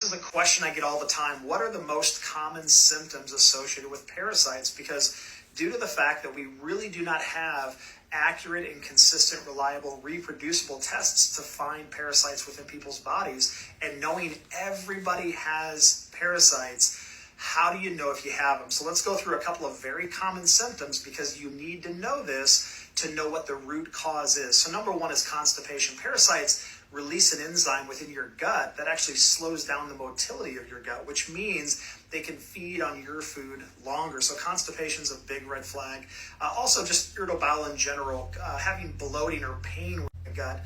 This is a question I get all the time. What are the most common symptoms associated with parasites? Because due to the fact that we really do not have accurate and consistent, reliable, reproducible tests to find parasites within people's bodies, and knowing everybody has parasites, how do you know if you have them? So let's go through a couple of very common symptoms because you need to know this to know what the root cause is. So number one is constipation. Parasites release an enzyme within your gut that actually slows down the motility of your gut, which means they can feed on your food longer. So constipation is a big red flag. Also, just irritable bowel in general, having bloating or pain with the gut,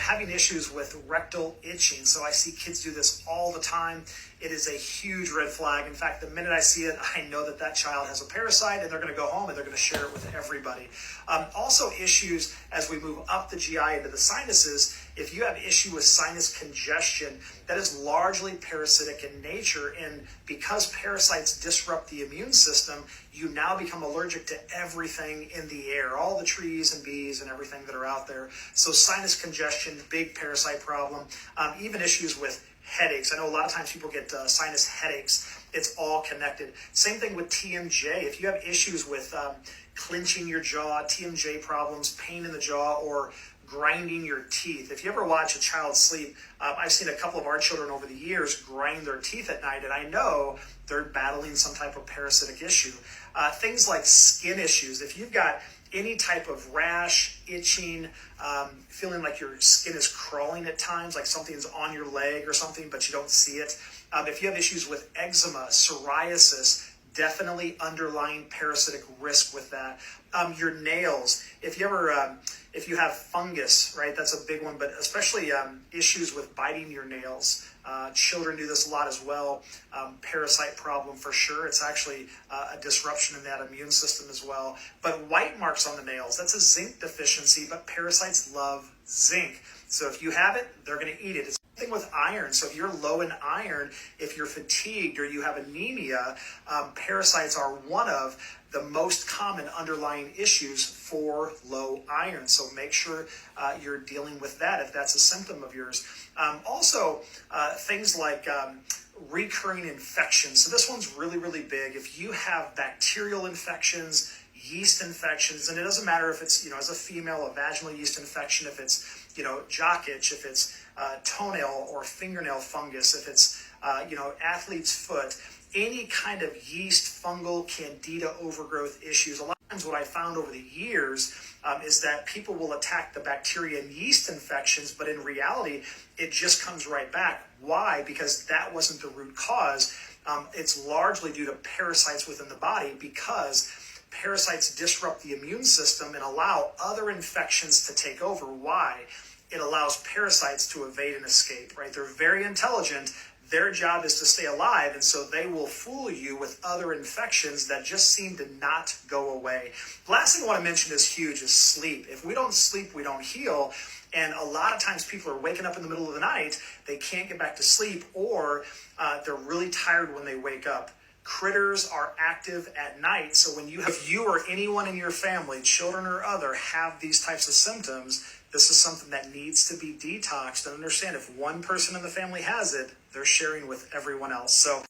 having issues with rectal itching. So I see kids do this all the time. It is a huge red flag. In fact, the minute I see it, I know that that child has a parasite, and they're going to go home and they're going to share it with everybody. Also, issues as we move up the GI into the sinuses. If you have issue with sinus congestion, that is largely parasitic in nature. And because parasites disrupt the immune system, you now become allergic to everything in the air, all the trees and bees and everything that are out there. So sinus congestion, big parasite problem. Even issues with headaches. I know a lot of times people get sinus headaches. It's all connected. Same thing with TMJ. If you have issues with clenching your jaw, TMJ problems, pain in the jaw, or grinding your teeth. If you ever watch a child sleep, I've seen a couple of our children over the years grind their teeth at night, and I know they're battling some type of parasitic issue. Things like skin issues. If you've got any type of rash, itching, feeling like your skin is crawling at times, like something's on your leg or something, but you don't see it. If you have issues with eczema, psoriasis, definitely underlying parasitic risk with that. Your nails, if you have fungus, right, that's a big one, but especially issues with biting your nails. Children do this a lot as well. Parasite problem for sure. It's actually a disruption in that immune system as well. But white marks on the nails, that's a zinc deficiency, but parasites love zinc. So if you have it, they're going to eat it. It's the same thing with iron. So if you're low in iron, if you're fatigued or you have anemia, parasites are one of the most common underlying issues for low iron. So make sure you're dealing with that if that's a symptom of yours. Also, things like recurring infections. So this one's really, really big. If you have bacterial infections, yeast infections, and it doesn't matter if it's, as a female, a vaginal yeast infection, if it's, jock itch, if it's toenail or fingernail fungus, if it's, athlete's foot, any kind of yeast, fungal, candida overgrowth issues. A lot of times what I found over the years is that people will attack the bacteria and yeast infections, but in reality, it just comes right back. Why? Because that wasn't the root cause. It's largely due to parasites within the body because parasites disrupt the immune system and allow other infections to take over. Why? It allows parasites to evade and escape, right? They're very intelligent. Their job is to stay alive, and so they will fool you with other infections that just seem to not go away. The last thing I want to mention is huge, is sleep. If we don't sleep, we don't heal. And a lot of times people are waking up in the middle of the night, they can't get back to sleep, or they're really tired when they wake up. Critters are active at night, so if you or anyone in your family, children or other, have these types of symptoms, this is something that needs to be detoxed. And understand, if one person in the family has it, they're sharing with everyone else. So